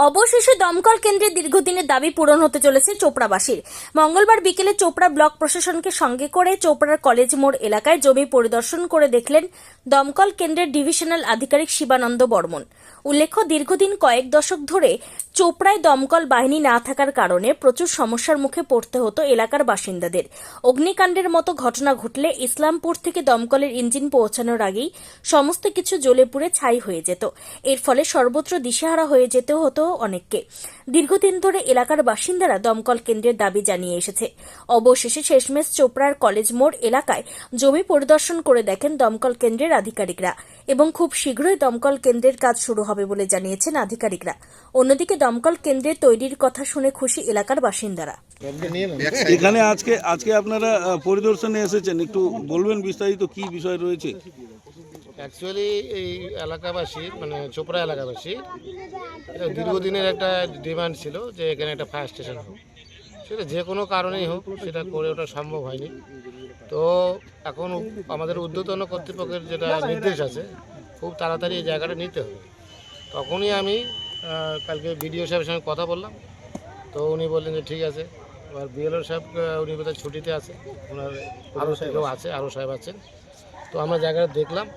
অবশেষে দমকল কেন্দ্রের দীর্ঘদিনের দাবি পূরণ হতে চলেছে চোপড়াবাসীর। মঙ্গলবার বিকেলে চোপড়া ব্লক প্রশাসনকে সঙ্গে করে চোপড়ার কলেজ মোড় এলাকায় জমি পরিদর্শন করে দেখলেন দমকল কেন্দ্রের ডিভিশনাল আধিকারিক শিবানন্দ বর্মন। উল্লেখ্য, দীর্ঘদিন কয়েক দশক ধরে চোপড়ায় দমকল বাহিনী না থাকার কারণে প্রচুর সমস্যার মুখে পড়তে হতো এলাকার বাসিন্দাদের। অগ্নিকাণ্ডের মতো ঘটনা ঘটলে ইসলামপুর থেকে দমকলের ইঞ্জিন পৌঁছানোর আগেই সমস্ত কিছু জ্বলে পুড়ে ছাই হয়ে যেত। এর ফলে সর্বত্র দিশেহারা হয়ে যেতে হতো অনেককে। দীর্ঘদিন ধরে এলাকার বাসিন্দারা দমকল কেন্দ্রের দাবি জানিয়ে এসেছে। অবশেষে শেষমেশ চোপড়ার কলেজ মোড় এলাকায় জমি পরিদর্শন করে দেখেন দমকল কেন্দ্রের আধিকারিকরা এবং খুব শীঘ্রই দমকল কেন্দ্রের কাজ শুরু হবে বলে জানিয়েছেন আধিকারিকরা। অন্যদিকে দমকল কেন্দ্রের তৈরির কথা শুনে খুশি এলাকার বাসিন্দারা। এখানে আজকে আপনারা পরিদর্শনে এসেছেন, একটু বলবেন বিস্তারিত কি বিষয় রয়েছে? অ্যাকচুয়ালি এই এলাকাবাসী মানে চোপড়া এলাকাবাসী দীর্ঘদিনের একটা ডিমান্ড ছিল যে এখানে একটা ফায়ার স্টেশন হোক, সেটা যে কোনো কারণেই হোক, সেটা করে ওঠা সম্ভব হয়নি। তো এখন আমাদের ঊর্ধ্বতন কর্তৃপক্ষের যেটা নির্দেশ আছে, খুব তাড়াতাড়ি এই জায়গাটা নিতে হবে। তখনই আমি কালকে বিডিও সাহেবের সঙ্গে কথা বললাম। তো উনি বললেন যে ঠিক আছে। এবার বিএলও সাহেব উনি বোধহয় ছুটিতে আছে, ওনার আরও কেউ আছে, আরও সাহেব আছেন। তো আমরা জায়গাটা দেখলাম।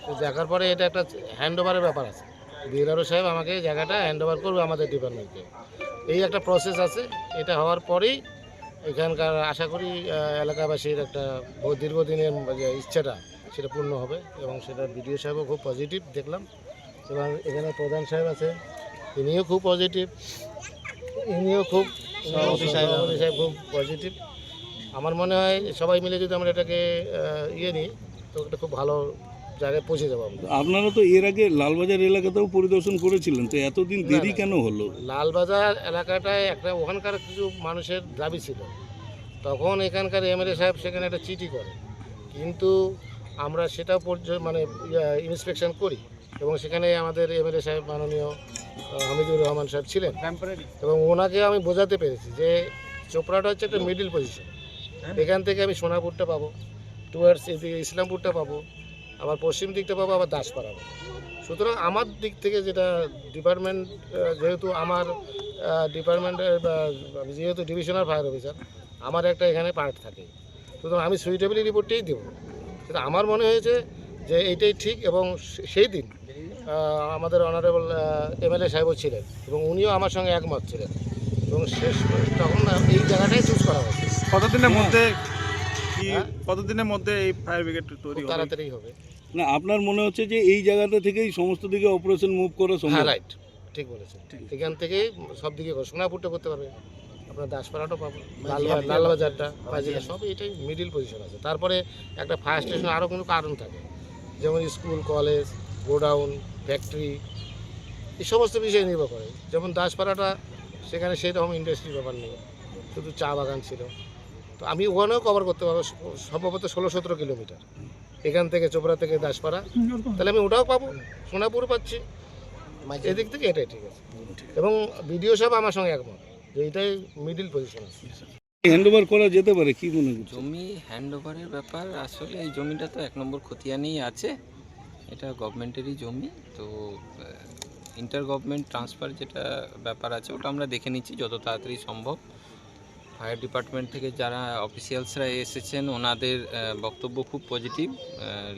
তো দেখার পরে এটা একটা হ্যান্ড ওভারের ব্যাপার আছে। বিএলও সাহেব আমাকে জায়গাটা হ্যান্ড ওভার করবে আমাদের ডিপার্টমেন্টকে। এই একটা প্রসেস আছে। এটা হওয়ার পরেই এখানকার আশা করি এলাকাবাসীর একটা বহু দীর্ঘদিনের যে ইচ্ছাটা সেটা পূর্ণ হবে এবং সেটা বিডিও সাহেবও খুব পজিটিভ দেখলাম। এবং এখানে প্রধান সাহেব আছে, তিনিও খুব পজিটিভ, ইনিও খুব সাহেব খুব পজিটিভ। আমার মনে হয় সবাই মিলে যদি আমরা এটাকে নিই তো এটা খুব ভালো জায়গায় পৌঁছে যাবো। আপনারা তো এর আগে লালবাজার এলাকাতেও পরিদর্শন করেছিলেন, তো এতদিন দেরি কেন হলো? লালবাজার এলাকাটায় একটা ওখানকার কিছু মানুষের দাবি ছিল, তখন এখানকার এমএলএ সাহেব সেখানে একটা চিঠি করে, কিন্তু আমরা সেটাও মানে ইন্সপেকশন করি এবং সেখানে আমাদের এমএলএ সাহেব মাননীয় হামিদুর রহমান সাহেব ছিলেন এবং ওনাকে আমি বোঝাতে পেরেছি যে চোপড়াটা হচ্ছে একটা মিডিল পজিশন। এখান থেকে আমি সোনাপুরটা পাবো, টুয়ার্ডস এদিকে ইসলামপুরটা পাবো, আবার পশ্চিম দিকটা পাবো, আবার দাসপাড়া পাবো। সুতরাং আমার দিক থেকে যেটা ডিপার্টমেন্ট, যেহেতু আমার ডিপার্টমেন্টের যেহেতু ডিভিশনাল ফায়ার অফিসার, আমার একটা এখানে পার্ট থাকে, সুতরাং আমি সুইটেবিলিটি রিপোর্টটাই দেবো। সেটা আমার মনে হয়েছে যে এইটাই ঠিক এবং সেই দিন আমাদের অনারেবল এমএলএ সাহেবও ছিলেন এবং উনিও আমার সঙ্গে একমত ছিলেন এবং শেষ তখন এই জায়গাটাই চুজ করা হয়েছে। কতদিনের মধ্যে এই ফায়ার ব্রিগেড তৈরি হবে? তাড়াতাড়ি হবে। না, আপনার মনে হচ্ছে যে এই জায়গাটা থেকেই সমস্ত দিকে অপারেশন মুভ করা সম্ভব? হ্যাঁ, রাইট, ঠিক বলেছেন। এখান থেকেই সব দিকে সোনাপুরটা করতে পারবে, আপনার দাসপাড়াটাও পাবো, লালবাজারটা, বাজিরা, সব এটাই মিডিল পজিশন আছে। তারপরে একটা ফায়ার স্টেশন আরও কোনো কারণ থাকে, যেমন স্কুল, কলেজ, গোডাউন, ফ্যাক্টরি, এই সমস্ত বিষয় নির্ভর করে। যেমন দাসপাড়াটা, সেখানে সেরকম ইন্ডাস্ট্রির ব্যাপার নেই, শুধু চা বাগান ছিল। তো আমি ওখানেও কভার করতে পারবো সম্ভবত 16-17 কিলোমিটার এখান থেকে, চোপড়া থেকে দাসপাড়া, তাহলে আমি ওটাও পাবো, সোনাপুর পাচ্ছি। এদিক থেকে এটাই ঠিক আছে এবং বিডিও সাহেব আমার সঙ্গে একমত যে এটাই মিডিল পজিশন আছে। হ্যান্ড ওভার করা যেতে পারে, কি মনে করছেন? জমি হ্যান্ড ওভারের ব্যাপার, আসলে এই জমিটা তো 1 নম্বর খতিয়ানেই আছে, এটা গভর্নমেন্টেরই জমি। তো ইন্টার গভর্নমেন্ট ট্রান্সফার যেটা ব্যাপার আছে ওটা আমরা দেখে নিচ্ছি যত তাড়াতাড়ি সম্ভব। ফায়ার ডিপার্টমেন্ট থেকে যারা অফিসিয়ালসরা এসেছেন ওনাদের বক্তব্য খুব পজিটিভ।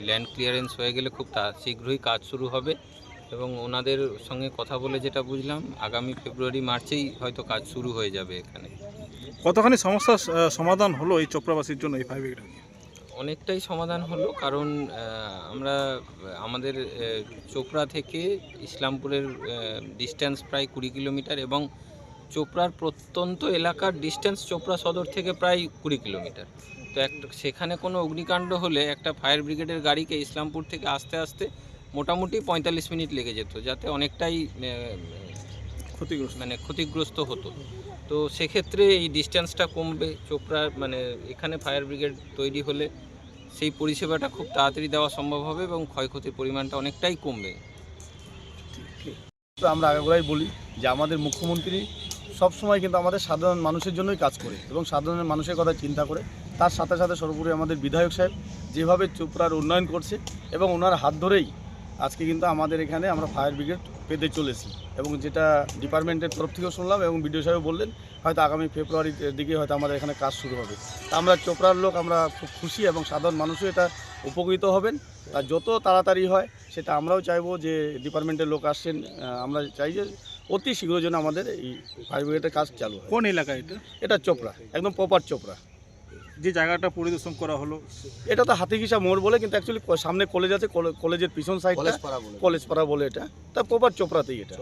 ল্যান্ড ক্লিয়ারেন্স হয়ে গেলে খুব শীঘ্রই কাজ শুরু হবে এবং ওনাদের সঙ্গে কথা বলে যেটা বুঝলাম আগামী ফেব্রুয়ারি-মার্চেই হয়তো কাজ শুরু হয়ে যাবে এখানে। কতখানি সমস্যার সমাধান হলো এই চোপড়াবাসীর জন্য এই ফায়ার ব্রিগেড? অনেকটাই সমাধান হলো, কারণ আমরা আমাদের চোপড়া থেকে ইসলামপুরের ডিস্ট্যান্স প্রায় 20 কিলোমিটার এবং চোপড়ার প্রত্যন্ত এলাকার ডিস্ট্যান্স চোপড়া সদর থেকে প্রায় 20 কিলোমিটার। তো সেখানে কোনো অগ্নিকাণ্ড হলে একটা ফায়ার ব্রিগেডের গাড়িকে ইসলামপুর থেকে আসতে আসতে মোটামুটি 45 মিনিট লেগে যেত, যাতে অনেকটাই ক্ষতিগ্রস্ত হতো। তো সেক্ষেত্রে এই ডিস্ট্যান্সটা কমবে। চোপড়া মানে এখানে ফায়ার ব্রিগেড তৈরি হলে সেই পরিষেবাটা খুব তাড়াতাড়ি দেওয়া সম্ভব হবে এবং ক্ষয়ক্ষতির পরিমাণটা অনেকটাই কমবে। তো আমরা আগেই বলি যে আমাদের মুখ্যমন্ত্রী সবসময় কিন্তু আমাদের সাধারণ মানুষের জন্যই কাজ করে এবং সাধারণ মানুষের কথা চিন্তা করে। তার সাথে সাথে সর্বোপরি আমাদের বিধায়ক সাহেব যেভাবে চোপড়ার উন্নয়ন করছে এবং ওনার হাত ধরেই আজকে কিন্তু আমাদের এখানে আমরা ফায়ার ব্রিগেড পেতে চলেছি এবং যেটা ডিপার্টমেন্টের তরফ থেকেও শুনলাম এবং বিডিও সাহেব বললেন হয়তো আগামী ফেব্রুয়ারির দিকে হয়তো আমাদের এখানে কাজ শুরু হবে। তা আমরা চোপড়ার লোক আমরা খুব খুশি এবং সাধারণ মানুষও এটা উপকৃত হবেন। তা যত তাড়াতাড়ি হয় সেটা আমরাও চাইবো যে ডিপার্টমেন্টের লোক আসছেন, আমরা চাই যে অতি শীঘ্র যেন আমাদের এই ফায়ার ব্রিগেডের কাজ চালু হয়। কোন এলাকা এটা? এটা চোপড়া, একদম প্রপার চোপড়া। যে জায়গাটা পরিদর্শন করা হলো এটা তো হাতিঘিসা মোড় বলে, কিন্তু অ্যাকচুয়ালি সামনে কলেজ আছে, কলেজের পিছন সাইডটা কলেজপাড়া বলে, এটা তা প্রপার চোপড়াতেই এটা।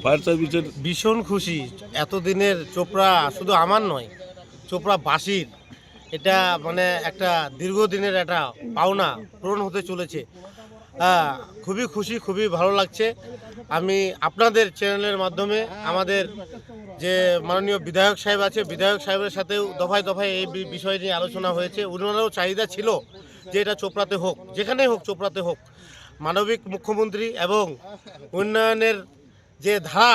ফায়ার সার্ভিসের ভীষণ খুশি। এতদিনের চোপড়া শুধু আমার নয়, চোপড়াবাসীর এটা মানে একটা দীর্ঘদিনের একটা পাওনা পূরণ হতে চলেছে। খুবই খুশি, খুবই ভালো লাগছে। আমি আপনাদের চ্যানেলের মাধ্যমে আমাদের যে মাননীয় বিধায়ক সাহেব আছে, বিধায়ক সাহেবের সাথেও দফায় দফায় এই বিষয় নিয়ে আলোচনা হয়েছে। ওনারও চাহিদা ছিল যে এটা চোপড়াতে হোক, যেখানেই হোক চোপড়াতে হোক। মানবিক মুখ্যমন্ত্রী এবং উন্নয়নের যে ধারা,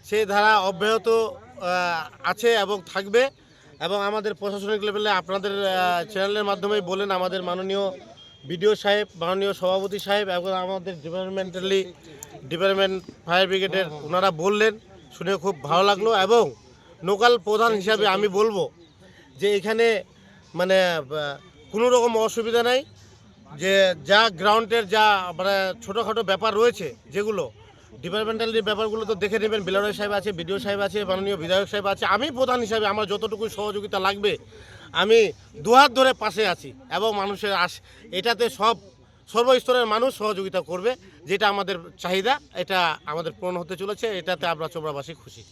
সেই ধারা অব্যাহত আছে এবং থাকবে। এবং আমাদের প্রশাসনিক লেভেলে আপনাদের চ্যানেলের মাধ্যমেই বলেন আমাদের মাননীয় বিডিও সাহেব, মাননীয় সভাপতি সাহেব এবং আমাদের ডিপার্টমেন্ট ফায়ার ব্রিগেডের ওনারা বললেন, শুনে খুব ভালো লাগলো। এবং লোকাল প্রধান হিসাবে আমি বলবো যে এখানে মানে কোনো রকম অসুবিধা নাই, যে যা গ্রাউন্ডের যা মানে ছোটোখাটো ব্যাপার রয়েছে যেগুলো ডিপার্টমেন্টাল যে ব্যাপারগুলো তো দেখে নেবেন। বিলয় সাহেব আছে, বিডিও সাহেব আছে, মাননীয় বিধায়ক সাহেব আছে। আমি প্রধান হিসাবে আমার যতটুকু সহযোগিতা লাগবে আমি দুহাত ধরে পাশে আছি এবং মানুষের এটাতে সর্বস্তরের মানুষ সহযোগিতা করবে। যেটা আমাদের চাহিদা, এটা আমাদের পূরণ হতে চলেছে। এটাতে আমরা চোপড়াবাসী খুশি।